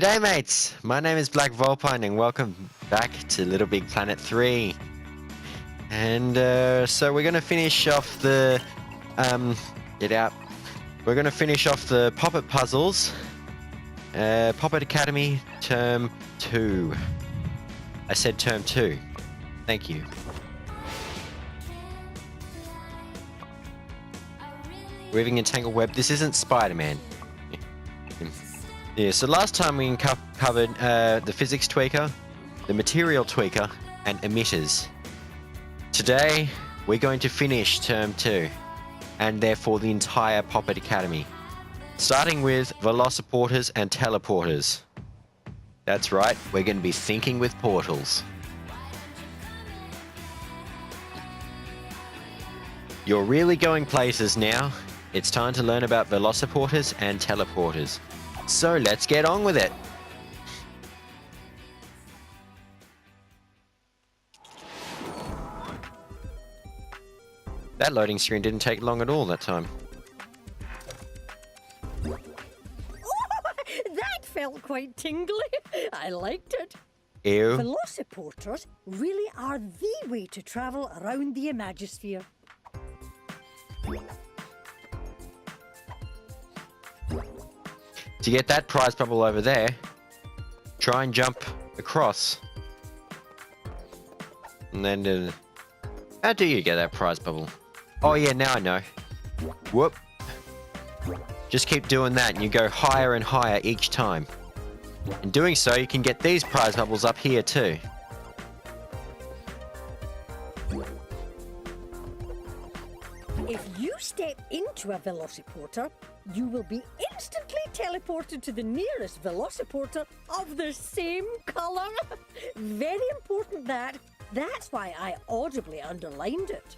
G'day mates, my name is Black Vulpine and welcome back to LittleBigPlanet 3. And so we're going to finish off the, we're going to finish off the Popit puzzles, Popit Academy Term 2. I said Term 2, thank you. Weaving a tangled web, this isn't Spider-Man. Yeah, so last time we covered the physics tweaker, the material tweaker, and emitters. Today, we're going to finish Term 2, and therefore the entire Popit Academy. Starting with Velociporters and Teleporters. That's right, we're going to be thinking with portals. You're really going places now. It's time to learn about Velociporters and Teleporters. So let's get on with it. That loading screen didn't take long at all that time. Oh, that felt quite tingly. I liked it. Ew. Velociporters really are the way to travel around the Imagisphere. To get that prize bubble over there, try and jump across. And then, how do you get that prize bubble? Oh yeah, now I know. Whoop. Just keep doing that and you go higher and higher each time. In doing so, you can get these prize bubbles up here too. If you step into a Velociporter, you will be instantly teleported to the nearest Velociporter of the same colour. Very important that. That's why I audibly underlined it.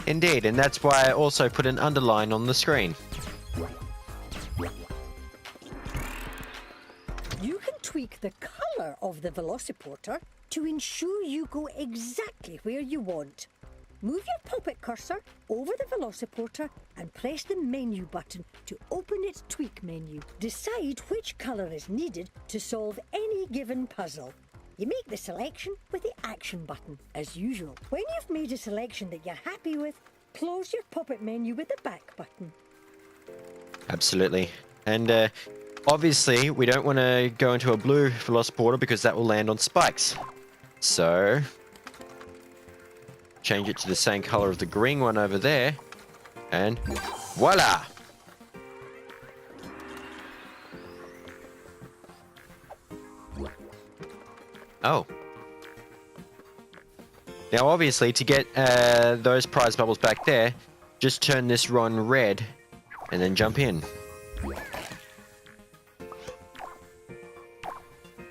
Indeed, and that's why I also put an underline on the screen. You can tweak the colour of the Velociporter to ensure you go exactly where you want. Move your Popit cursor over the Velociporter and press the menu button to open its tweak menu. Decide which colour is needed to solve any given puzzle. You make the selection with the action button, as usual. When you've made a selection that you're happy with, close your Popit menu with the back button. Absolutely. And obviously, we don't want to go into a blue Velociporter because that will land on spikes. So, change it to the same color of the green one over there, and voila! Oh. Now obviously, to get those prize bubbles back there, just turn this one red, and then jump in.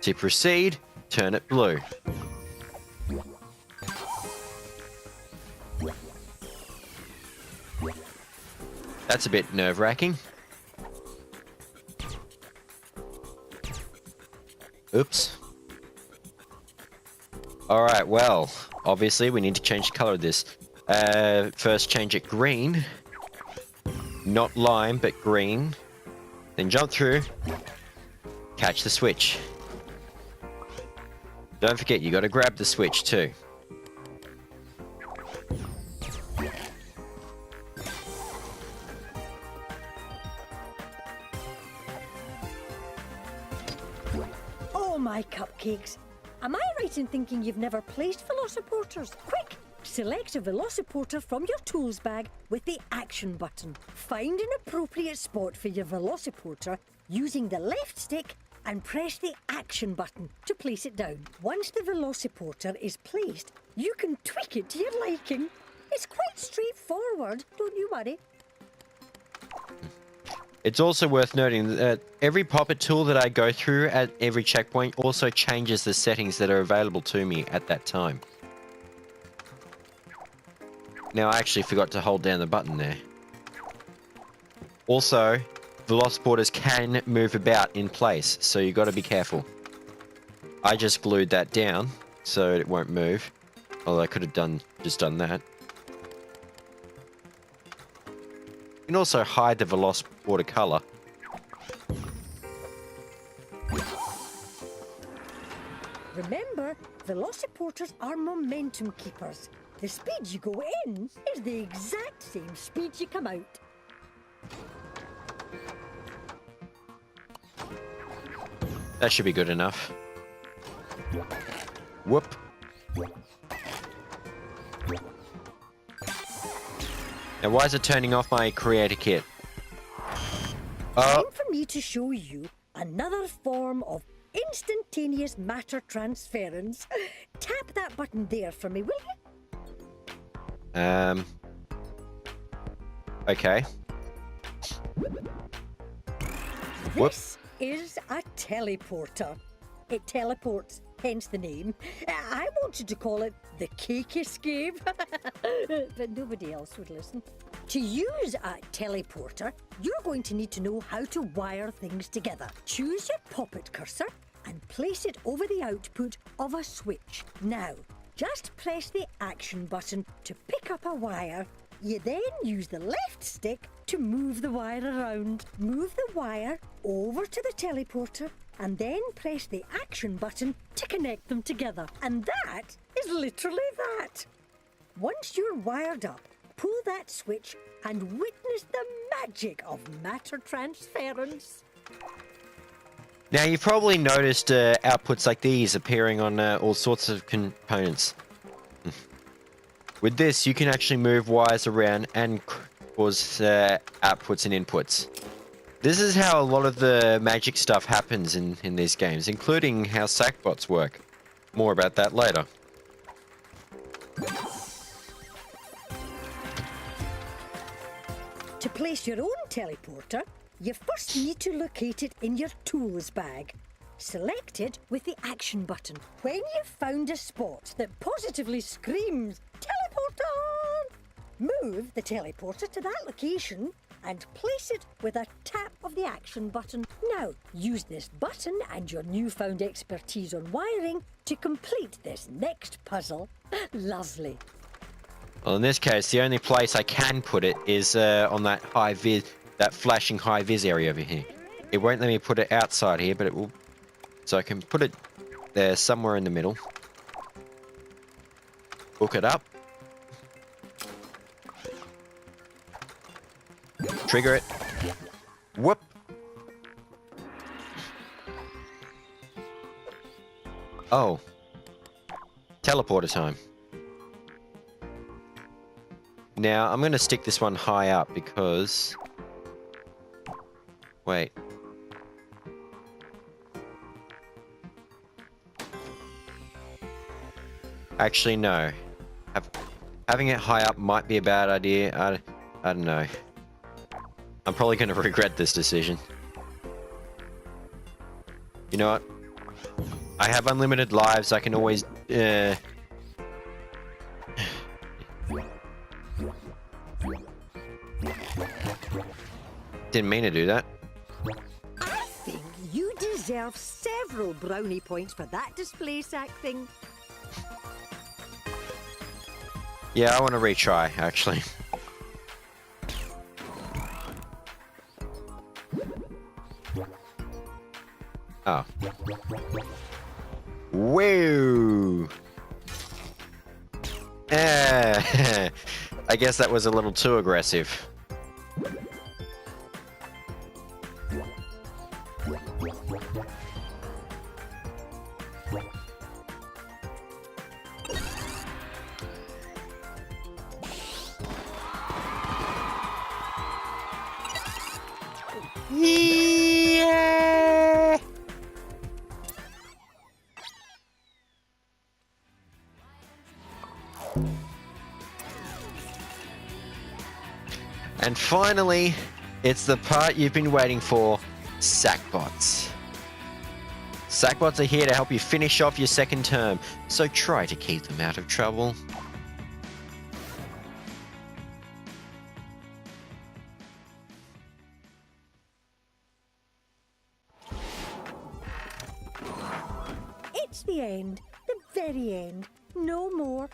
To proceed, turn it blue. That's a bit nerve-wracking. Oops. Alright, well, obviously we need to change the color of this. First change it green. Not lime, but green. Then jump through. Catch the switch. Don't forget, you gotta grab the switch too. Oh my cupcakes! Am I right in thinking you've never placed Velociporters? Quick! Select a Velociporter from your tools bag with the action button. Find an appropriate spot for your Velociporter using the left stick and press the action button to place it down. Once the Velociporter is placed, you can tweak it to your liking. It's quite straightforward, don't you worry. It's also worth noting that every Popit tool that I go through at every checkpoint also changes the settings that are available to me at that time. Now I actually forgot to hold down the button there. Also, Velociporters can move about in place, so you got to be careful. I just glued that down so it won't move, although I could have just done that. You can also hide the Velociporter color Remember, Velociporters are momentum keepers. The speed you go in is the exact same speed you come out. That should be good enough. Whoop. Now, why is it turning off my creator kit? Time for me to show you another form of instantaneous matter transference. Tap that button there for me, will you? Okay. This is a teleporter. It teleports, hence the name. I wanted to call it the Cake Escape, but nobody else would listen. To use a teleporter, you're going to need to know how to wire things together. Choose your Popit cursor and place it over the output of a switch. Now, just press the action button to pick up a wire. You then use the left stick to move the wire around. Move the wire over to the teleporter and then press the action button to connect them together. And that is literally that. Once you're wired up, pull that switch and witness the magic of matter transference. Now, you've probably noticed outputs like these appearing on all sorts of components. With this, you can actually move wires around and cause outputs and inputs. This is how a lot of the magic stuff happens in these games, including how Sackbots work. More about that later. To place your own teleporter, you first need to locate it in your tools bag. Select it with the action button. When you've found a spot that positively screams, teleporter! Move the teleporter to that location and place it with a tap of the action button. Now, use this button and your newfound expertise on wiring to complete this next puzzle. Lovely. Well, in this case, the only place I can put it is on that that flashing high vis area over here. It won't let me put it outside here, but it will. So I can put it there somewhere in the middle. Hook it up. Trigger it. Whoop. Oh. Teleporter time. Now, I'm going to stick this one high up because... Wait. Actually, no. Having it high up might be a bad idea. I don't know. I'm probably going to regret this decision. You know what? I have unlimited lives. I can always... Didn't mean to do that. I think you deserve several brownie points for that display sack thing. Yeah, I want to retry, actually. Oh. Woo! I guess that was a little too aggressive. Yeah! And finally, it's the part you've been waiting for, Sackbots. Sackbots are here to help you finish off your second term, so try to keep them out of trouble. It's the end, the very end, no more.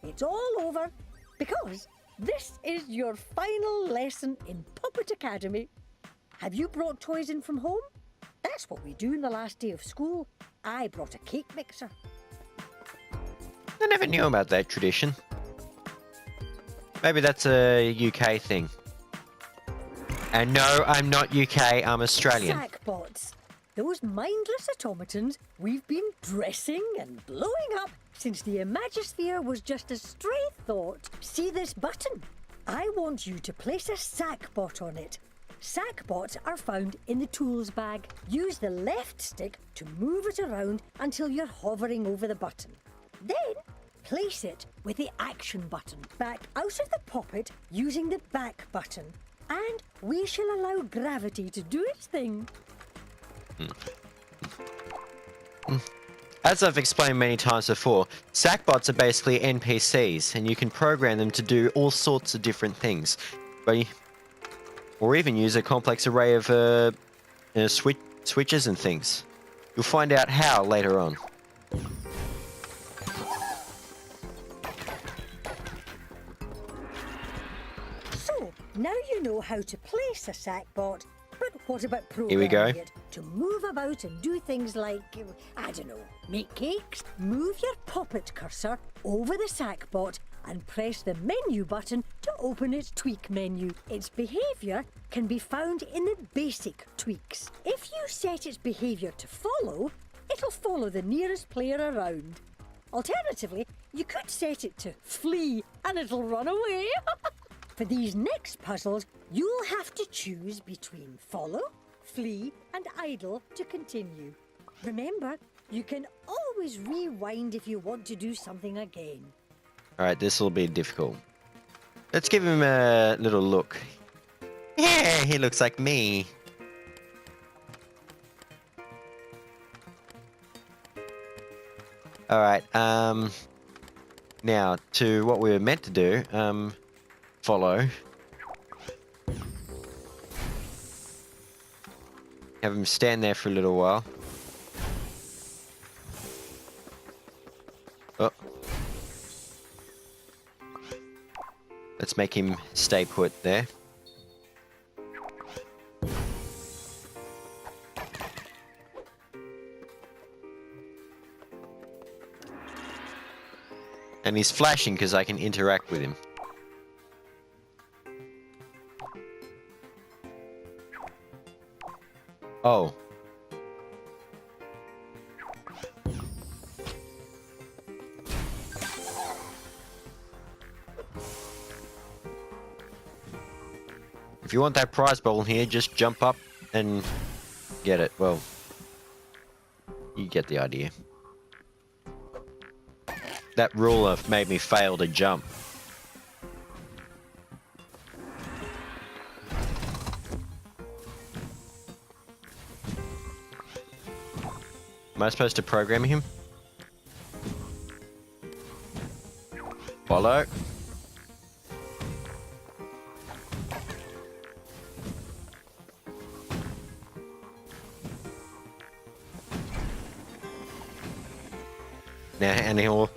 It's all over because this is your final lesson in Popit Academy. Have you brought toys in from home? That's what we do on the last day of school. I brought a cake mixer. I never knew about that tradition. Maybe that's a UK thing. And no, I'm not UK, I'm Australian. Sackbots. Those mindless automatons we've been dressing and blowing up since the Imagisphere was just a stray thought. See this button? I want you to place a sackbot on it. Sackbots are found in the tools bag. Use the left stick to move it around until you're hovering over the button. Then place it with the action button back out of the poppet using the back button. And we shall allow gravity to do its thing. As I've explained many times before, Sackbots are basically NPCs, and you can program them to do all sorts of different things. Or even use a complex array of switches and things. You'll find out how later on. So, now you know how to place a sackbot, but what about Here we programming go. it to move about and do things like, I don't know, make cakes? Move your Popit cursor over the sackbot and press the menu button to open its tweak menu. Its behaviour can be found in the basic tweaks. If you set its behaviour to follow, it'll follow the nearest player around. Alternatively, you could set it to flee and it'll run away. For these next puzzles, you'll have to choose between follow, flee, and idle to continue. Remember, you can always rewind if you want to do something again. Alright, this will be difficult. Let's give him a little look. Yeah, he looks like me. Alright, now to what we were meant to do, follow. Have him stand there for a little while. Oh. Let's make him stay put there. And he's flashing because I can interact with him. Oh. If you want that prize ball here, just jump up and get it. Well, you get the idea. That ruler made me fail to jump. Am I supposed to program him? Follow. Now, and he'll...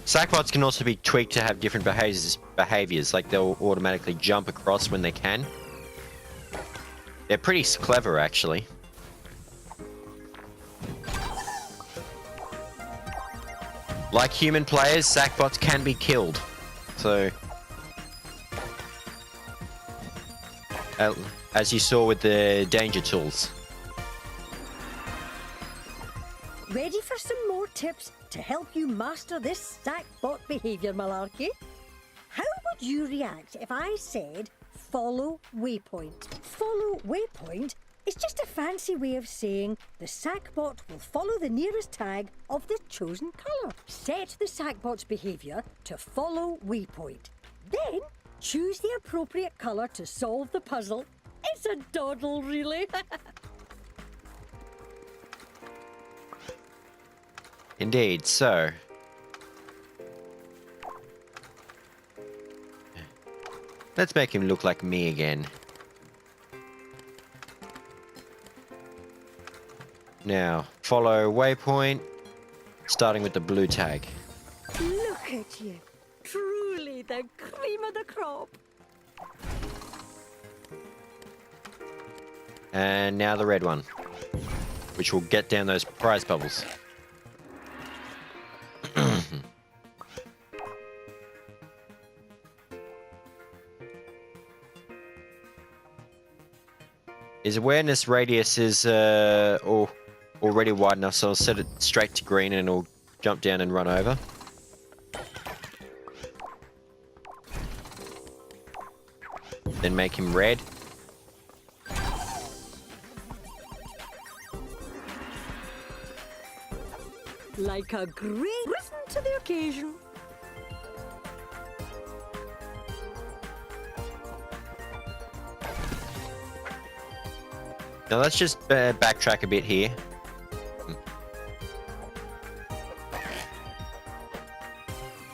Sackbots can also be tweaked to have different behaviors, like they'll automatically jump across when they can. They're pretty clever, actually. Like human players, Sackbots can be killed. So... as you saw with the danger tools. Ready for some more tips to help you master this sackbot behaviour malarkey? How would you react if I said follow waypoint? Follow waypoint is just a fancy way of saying the sackbot will follow the nearest tag of the chosen colour. Set the sackbot's behaviour to follow waypoint. Then choose the appropriate colour to solve the puzzle. It's a doddle, really. Indeed, so... let's make him look like me again. Now, follow waypoint, starting with the blue tag. Look at you. Truly the cream of the crop. And now the red one. which will get down those prize bubbles. His awareness radius is already wide enough, so I'll set it straight to green and it'll jump down and run over. Then make him red. Like a great risen to the occasion. Now let's just backtrack a bit here.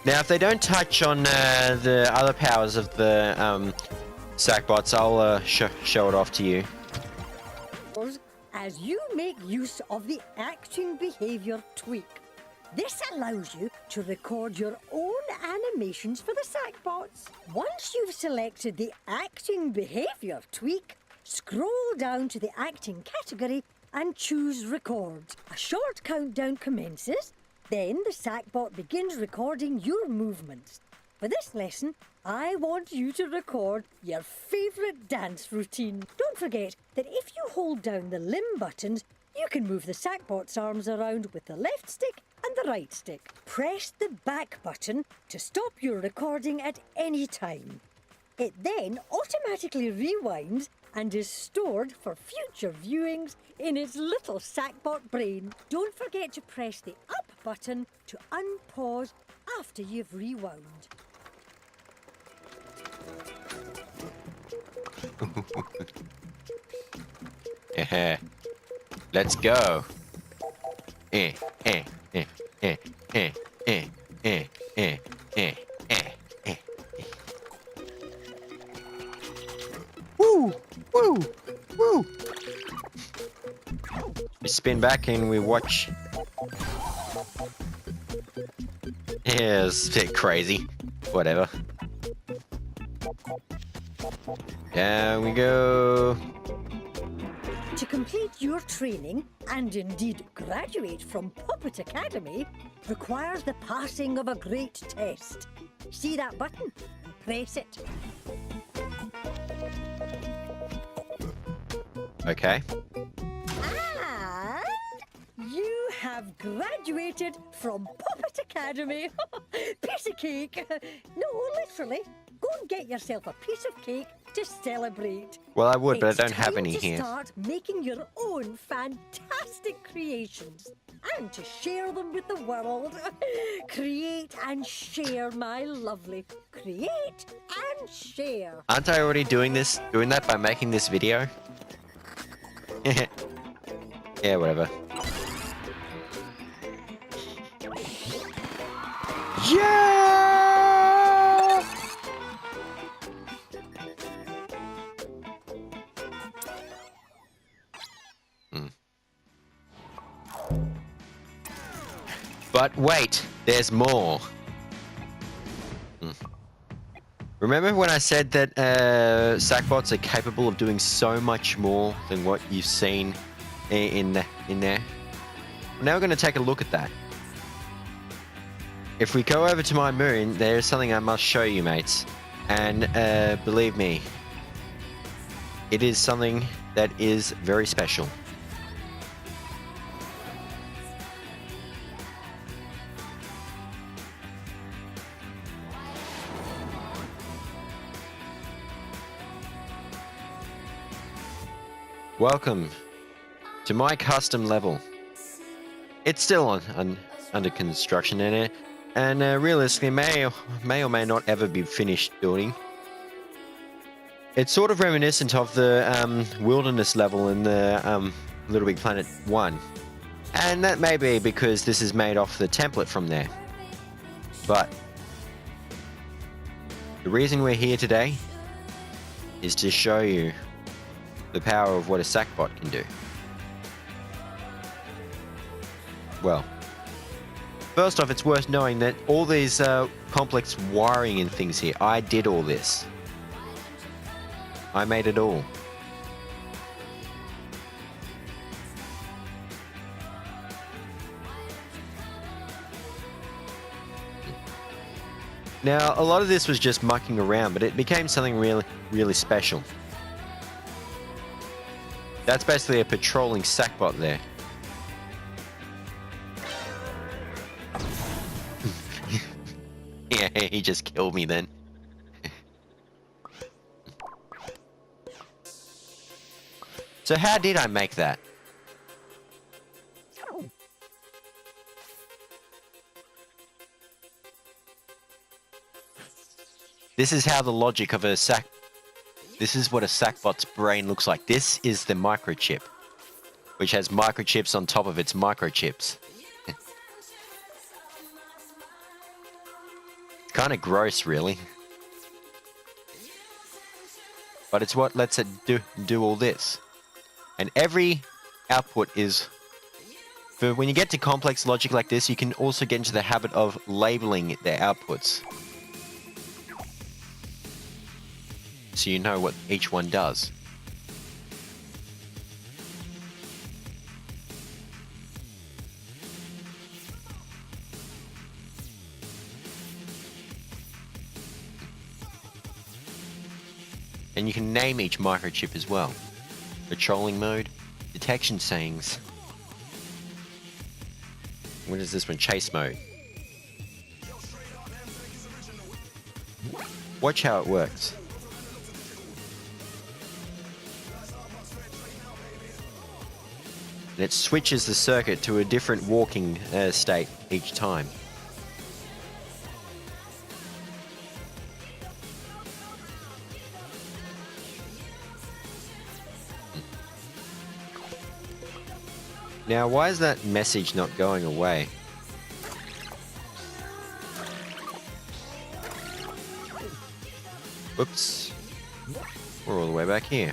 Now, if they don't touch on the other powers of the Sackbots, I'll show it off to you. As you make use of the acting behavior tweak. This allows you to record your own animations for the Sackbots. Once you've selected the acting behavior tweak, scroll down to the acting category and choose record. A short countdown commences, then the Sackbot begins recording your movements. For this lesson, I want you to record your favourite dance routine. Don't forget that if you hold down the limb buttons, you can move the Sackbot's arms around with the left stick and the right stick. Press the back button to stop your recording at any time. It then automatically rewinds and is stored for future viewings in its little Sackbot brain. Don't forget to press the up button to unpause after you've rewound. Let's go. Woo! Woo! Woo! We spin back and we watch. Yeah, it's a bit crazy. Whatever. Down we go. To complete your training, and indeed graduate from Popit Academy, requires the passing of a great test. See that button? Press it. Okay. And you have graduated from Popit Academy. Piece of cake. No, literally. Go and get yourself a piece of cake to celebrate. Well, I would, but It's I don't have time any to here. Start making your own fantastic creations and to share them with the world. Create and share, my lovely. Create and share. Aren't I already doing that by making this video? Yeah, whatever. Yeah! But wait, there's more. Remember when I said that Sackbots are capable of doing so much more than what you've seen in there? Now we're going to take a look at that. If we go over to my moon, there's something I must show you, mates. And believe me, it is something that is very special. Welcome to my custom level. It's still under construction and realistically may or may not ever be finished building. It's sort of reminiscent of the wilderness level in the LittleBigPlanet 1. And that may be because this is made off the template from there. But the reason we're here today is to show you the power of what a Sackbot can do. Well, first off, it's worth knowing that all these complex wiring and things here, I did all this. I made it all. Now, a lot of this was just mucking around, but it became something really, really special. That's basically a patrolling sackbot there. Yeah, he just killed me then. So how did I make that? This is how the logic of a sack... This is what a sackbot's brain looks like. This is the microchip, which has microchips on top of its microchips. Kind of gross, really. But it's what lets it do all this. And every output is... For when you get to complex logic like this, you can also get into the habit of labeling their outputs. So you know what each one does. And you can name each microchip as well. Patrolling mode, detection sayings. What is this one? Chase mode. Watch how it works. And it switches the circuit to a different walking state each time. Now, why is that message not going away? Whoops. We're all the way back here.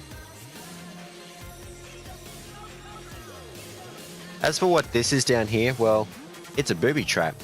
As for what this is down here, well, it's a booby trap.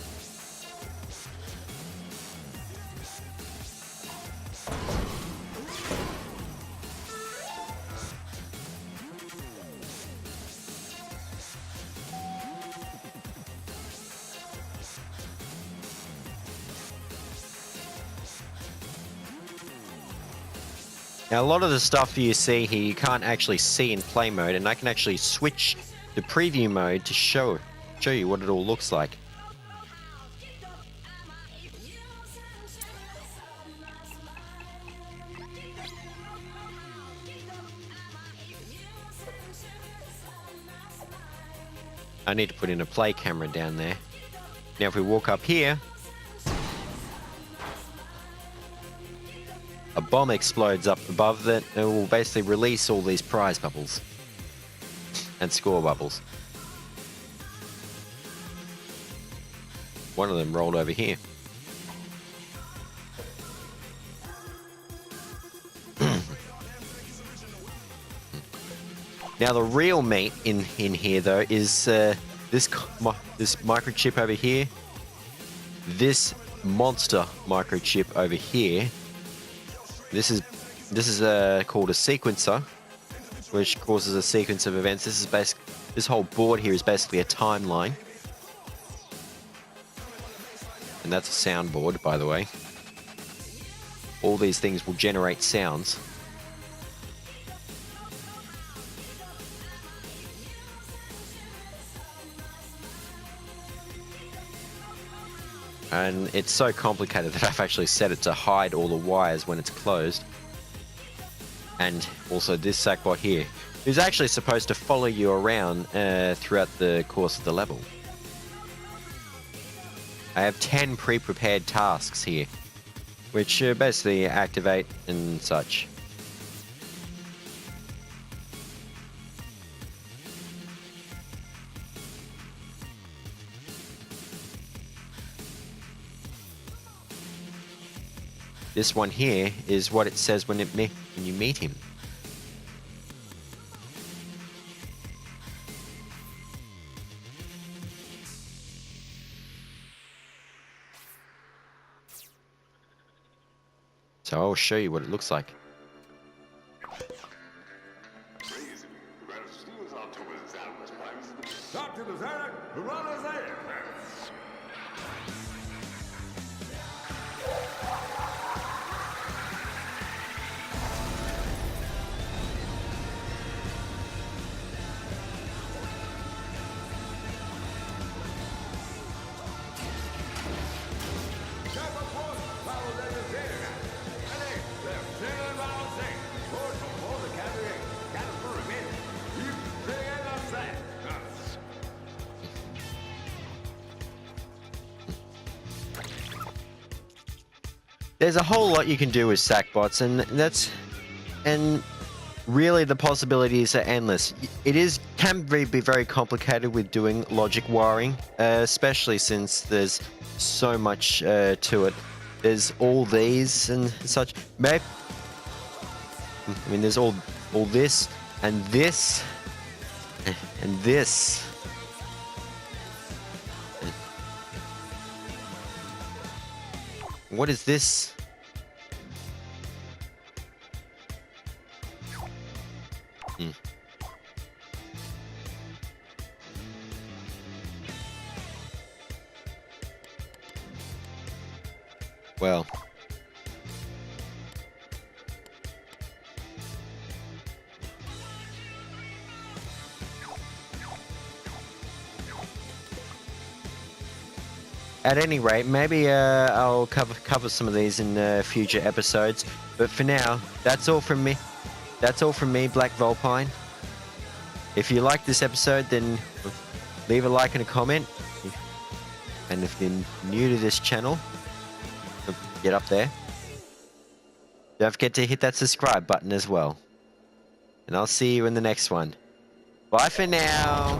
Now, a lot of the stuff you see here, you can't actually see in play mode, and I can actually switch the preview mode to show you what it all looks like. I need to put in a play camera down there. Now, if we walk up here, a bomb explodes up above that and will basically release all these prize bubbles and score bubbles. One of them rolled over here. Now the real meat in here though is this microchip over here, this monster microchip over here. This is called a sequencer, which causes a sequence of events. This whole board here is basically a timeline. And that's a sound board, by the way. All these things will generate sounds. And it's so complicated that I've actually set it to hide all the wires when it's closed. And also this sackbot here, who's actually supposed to follow you around throughout the course of the level. I have 10 pre-prepared tasks here, which basically activate and such. This one here is what it says when you meet him. So I'll show you what it looks like. there's a whole lot you can do with Sackbots, and really the possibilities are endless. It can be very complicated with doing logic wiring, especially since there's so much to it. There's all these and such. Maybe, I mean, there's all this and this and this. What is this? Well. At any rate, maybe I'll cover some of these in future episodes. But for now, that's all from me. That's all from me, Black Vulpine. If you like this episode, then leave a like and a comment. And if you're new to this channel, get up there. Don't forget to hit that subscribe button as well. And I'll see you in the next one. Bye for now.